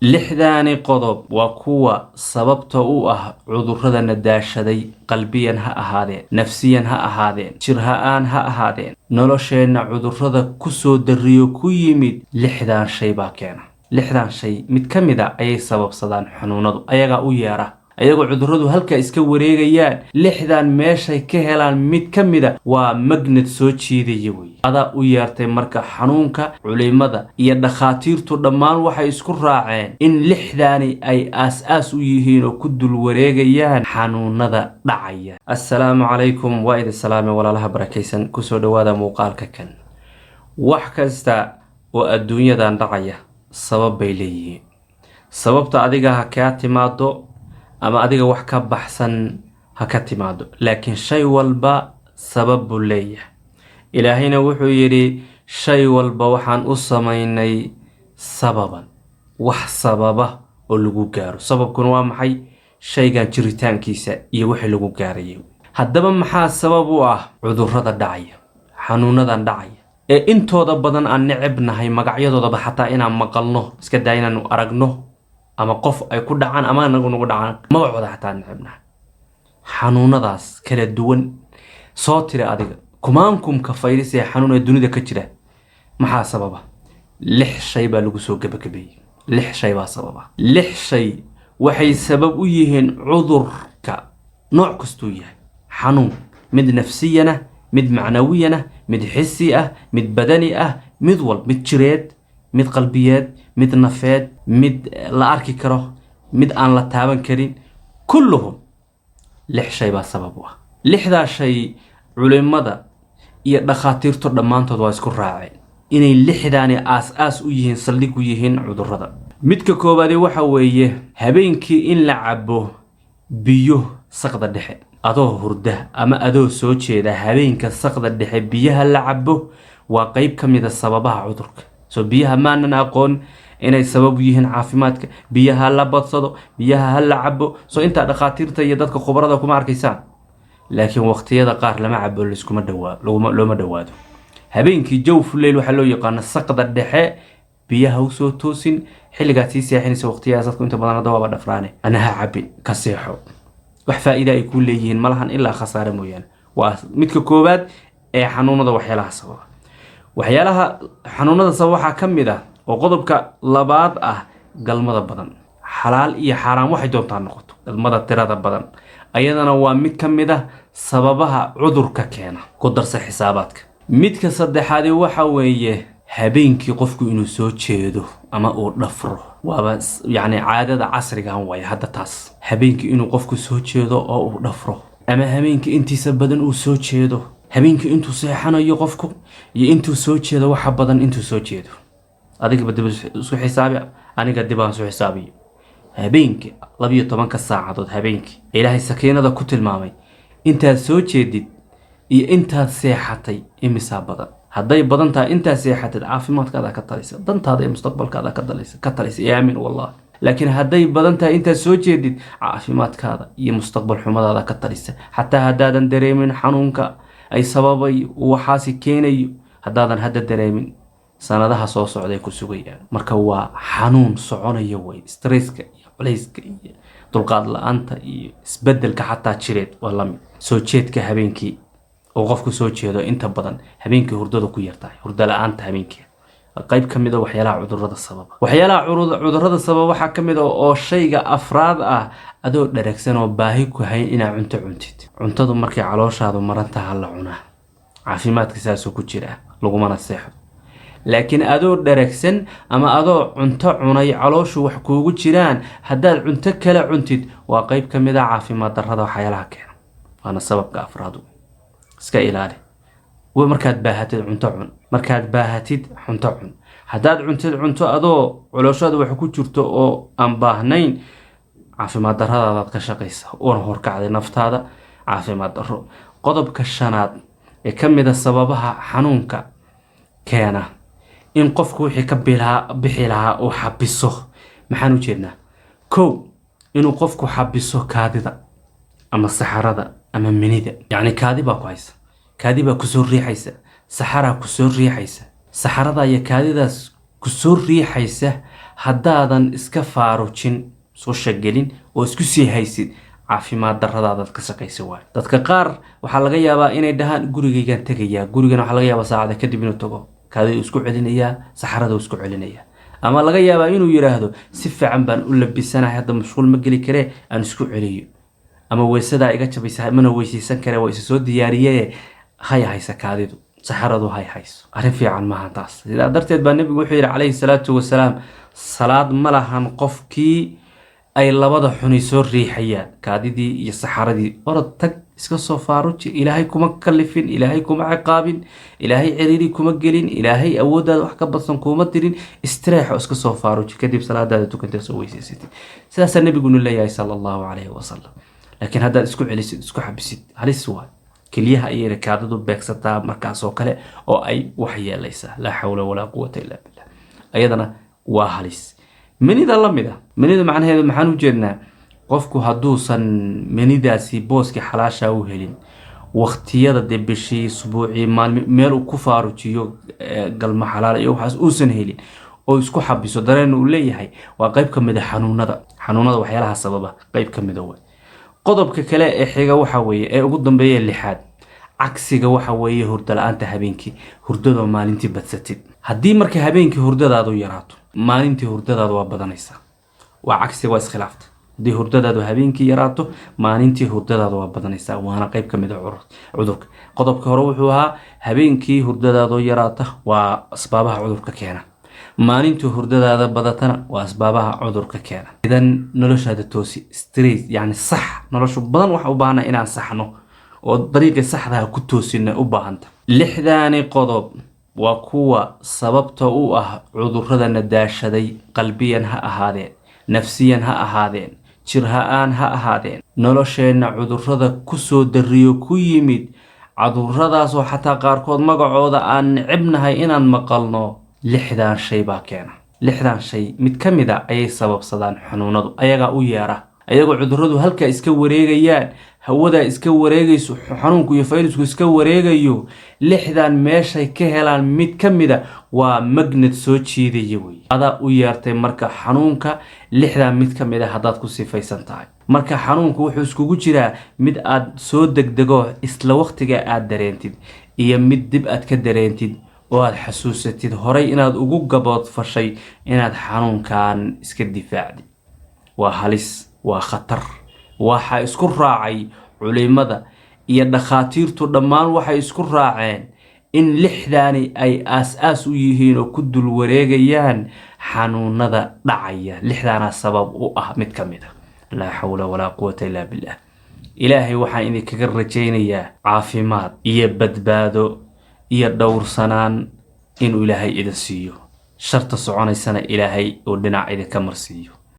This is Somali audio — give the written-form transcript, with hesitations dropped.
lixdaani qodob waa kuwa sababta u ah cudurrada nadaashaday qalbiyan ha ahaadeen nafsiyan ha ahaadeen jir ha-aan ha ahaadeen nolosheenna cudurrada ku soo darriyo ku yimid lixdan shay baa keena lixdan shay mid ka mid a ayay sababsadaan xanuunadu ayagaa u yeera ayagoo cudurradu halka iska wareegayaan lixdan meeshay ka helaan mid ka mid a waa magnad soo jiidaya wey adaa u yeertay marka xanuunka culimada iyo dhakhaatiirtu dhammaan waxay isku raaceen in lixdaani ay aas-aas u yihiin oo ku dul wareegayaan xanuunada dhacaya assalaamu calaykum waa idin salaame walaalaha barakaysan kusoo dhawaada muuqaalka kan wax kasta oo adduunyadan dhacaya sabab bay leeyihiin sababta adiga ha kaa timaado ama adiga wax ka baxsan ha ka timaado laakiin shay walba sabab buu leeyahay ilaahayna wuxuu yidhi shay walba waxaan u samaynay sababan wax sababa oo lagu gaaro sababkuna waa maxay shaygan jiritaankiisa iyo wixii lagu gaarayay haddaba maxaa sabab u ah cudurrada dhacaya xanuunadan dhacaya ee intooda badan aan necebnahay magacyadoodaba xataa inaan maqalno iska daa inaanu aragno ama qof ay ku dhacaan ama anagu nagu dhacaan magacooda xataa necebnahay xanuunadaas kala duwan soo tiri adiga kumaankumka fayris ee xanuun ee dunida ka jira maxaa sababa lix shay baa lagu soo gabagabeeyey lix shay baa sababa lix shay waxay sabab u yihiin cudurka nooc kastuu yahay xanuun mid nafsiyana mid macnawiyana mid xisi ah mid badani ah mid mid jireed mid qalbiyeed mid nafeed mid la arki karo mid aan la taaban karin kulluhum lix shay baa sabab u ah lixdaa shay culimada iyo dhakhaatiirtu dhammaantood waa isku raaceen inay lixdaani aas-aas u yihiin saldhig u yihiin cudurrada midka koowaadi waxa weeye habeenkii in la cabo biyo saqda dhexe adoo hurda ama adoo soo jeeda habeenka saqda dhexe biyaha la cabo waa qayb ka mid a sababaha cudurka soo biyaha maanan aqoon inay sabab u yihiin caafimaadka biyaha la badsado biyaha ha la cabo soo intaa dhakhaatiirta iyo dadka khubarada kuma arkaysaan laakiin waqtiyada qaar lama cabo looma dhawaado habeenkii jawfu leyl waxaa loo yaqaana saqda dhexe biyaha u soo toosin xilligaad sii seexinaysa waqtiyadaas dadku inta badan dawaaba dhafraane ana ha cabin ka seexo wax faa'iida ay ku leeyihiin malahan ilaa khasaare mooyaane waa midka koowaad ee xanuunada waxyaalaha sababa waxyaalaha xanuunada sabab waxaa ka mid ah oo qodobka labaad ah galmada badan xalaal iyo xaaraan waxay doontaa noqoto galmada tirada badan ayadana waa mid ka mid ah sababaha cudurka keena ku darsa xisaabaadka midka saddexaadi waxa weeye habeenkii qofku inuu soo jeedo ama uu dhafro waaba yacni caadada casrigan waay hadda taas habeenkii inuu qofku soo jeedo oo uu dhafro ama habeenkii intiisa badan uu soo jeedo habeenkii intuu seexanayo qofku iyo intuu soo jeedo waxa badan intuu soo jeedo adigaba dib isu xisaabi aniga dib aan isu xisaabiyo habeenkii 12 saacadood habeenkii ilaahay sakiinada ku tilmaamay intaad soo jeedid iyo intaad seexatay imisa badan hadday badan tahay intaad seexatid caafimaadkaada ka talisa dantaada iyo mustaqbalkaada ka talisa aamin wallahi laakiin hadday badan tahay intaad soo jeedid caafimaadkaada iyo mustaqbal xumadaada ka talisa xataa haddaadan dareemin xanuunka ay sababay waxaasi keenayo haddaadan hadda dareemin sanadaha soo socday ku sugayaan marka waa xanuun soconaya way stresska iyo culayska iyo dulqaad la-aanta iyo isbedelka xataa jireed waa lamid soo jeedka habeenkii oo qofku soo jeedo inta badan habeenkii hurdada ku yartahay hurda la-aanta habeenkii qayb ka mid a waxyaalaha cudurrada sababa waxyaalaha cudurrada sababa waxaa ka mid a oo shayga afraad ah adoo dharagsan oo baahi ku hayn inaad cunto cuntid cuntadu markay calooshaadu marantaha la cunaa caafimaadka saasoo ku jira lagumana seexdo laakiin adoo dharagsan ama adoo cunto cunay calooshu wax kuugu jiraan haddaad cunto kala cuntid waa qayb ka mid a caafimaad darrada waxyaalaha keena waana sababka afraad iska ilaali markaad baahatid cunto cun markaad baahatid cunto cun haddaad cuntid cunto adoo calooshaada wax ku jirto oo aan baahnayn caafimaad darradaadaad ka shaqaysa oona horkacday naftaada caafimaad darro qodobka shanaad ee ka mid a sababaha xanuunka keena in qofku wixii ka bixi lahaa uu xabiso maxaan u jeednaa kow inuu qofku xabiso kaadida ama saxarada ama minida yacni kaadi baa ku haysa kaadi baa kusoo riixaysa saxaraa kusoo riixaysa saxarada iyo kaadidaas kusoo riixaysa haddaadan iska faarujin soo shagelin oo isku sii haysid caafimaad darradaadaad ka shaqaysa waay. dadka qaar waxaa laga yaabaa inay dhahaan gurigaygaan tegayaa, gurigana waxaa laga yaabaa saacada kadib inuu tago, kaadida isku celinayaa, saxarada isku celinayaa. ama laga yaabaa inuu yiraahdo si fiican baan u labisanahay, hadda mashquul ma geli karee aan isku celiyo, ama weysada iga jabaysa mana weysaysan karee waa isa soo diyaariyee haya haysa kaadidu, saxaradu hay hayso. arrin fiican maaha taas. sidaa darteed baa nabigu wuxuu yidhi calayhi salaatu wasalaam, salaad ma lahan qofkii ay labada xuni soo riixayaan, kaadidii iyo saxaradii. orod tag iska soo faaruji, ilaahay kuma kalifin, ilaahay kuma ciqaabin, ilaahay ciriiri kuma gelin, ilaahay awooddaada wax ka badsan kuma dirin, istireexo iska soo faaruji, kadib salaadaada tukantee soo weysaysatid. sidaasaa nabigunu leeyahay sala allahu calayhi wasalam. laakiin haddaad isku celisid, isku xabisid, halis waay. keliyaha ayay kaadadu beegsataa markaas oo kale oo ay wax yeelaysaa. laa xawla walaa quwata illaa billah. ayadana waa halis. manida la mid ah, manida macnaheedu maxaan u jeednaa? qofku hadduusan manidaasi booskii xalaasha u helin, waqtiyada dee bishii, usbuucii, maalmi meel uu ku faarujiyo galma xalaal iyo waxaas uusan helin oo isku xabiso dareen uu leeyahay, waa qayb ka mid a xanuunada waxyaalaha sababa qayb ka mid a way. qodobka kale ee xiga waxa weeye ee ugu dambeeya lixaad, cagsiga waxa weeye hurdo la-aanta habeenkii, hurdadoo maalintii badsatid. haddii marka habeenkii hurdadaadu yaraato, maalintii hurdadaadu waa badanaysaa. waa cagsiga, waa iskhilaafta. haddii hurdadaadu habeenkii yaraato, maalintii hurdadaadu waa badanaysaa, waana qayb ka mid a cudurka. qodobka hore wuxuu ahaa habeenkii hurdadaadu yaraata waa asbaabaha cudurka keena, maalintii hurdadaada badatana waa asbaabaha cudurka keena. idan noloshaada toosi, stress yani sax. noloshu badan waxa u baahana inaan saxno oo dariiqi saxdaha ku toosina u baahanta. lixdaani qodob waa kuwa sababta u ah cudurradana daashaday, qalbiyan ha ahaadeen, nafsiyan ha ahaadeen, jir ha-aan ha ahaadeen. nolosheenna cudurrada kusoo dariyo ku yimid, cudurradaasoo xataa qaarkood magacooda aan necibnahay inaan maqalno, lixdan shay baa keena. lixdan shay mid ka mid a ayay sababsadaan xanuunadu, ayagaa u yeera. ayagoo cudurradu halkaa iska wareegayaan, hawadaa iska wareegayso, xanuunku iyo fayrasku iska wareegayo, lixdan meeshay ka helaan mid ka mid a waa magnet soo jiidaya wey. adaa u yeertay marka xanuunka. lixdan mid ka mid a haddaad ku sifaysan tahay, marka xanuunku wuxuu iskugu jiraa mid aad soo degdego isla waqtiga aad dareentid, iyo mid dib aad ka dareentid oo aad xasuusatid horay inaad ugu gabood fashay inaad xanuunkan iska difaacdi. waa halis, waa khatar. waxaa isku raacay culimada iyo dhakhaatiirtu dhammaan waxay isku raaceen in lixdaani ay aas-aas u yihiin oo ku dul wareegayaan xanuunada dhacaya. lixdaana sabab u ah mid ka mid a. laa xawla walaa quwata illaa billah. ilaahay waxaan idinkaga rajaynayaa caafimaad iyo badbaado iyo dhowrsanaan inuu ilaahay idin siiyo, sharta soconaysana ilaahay oo dhinac idinka marsiiyo.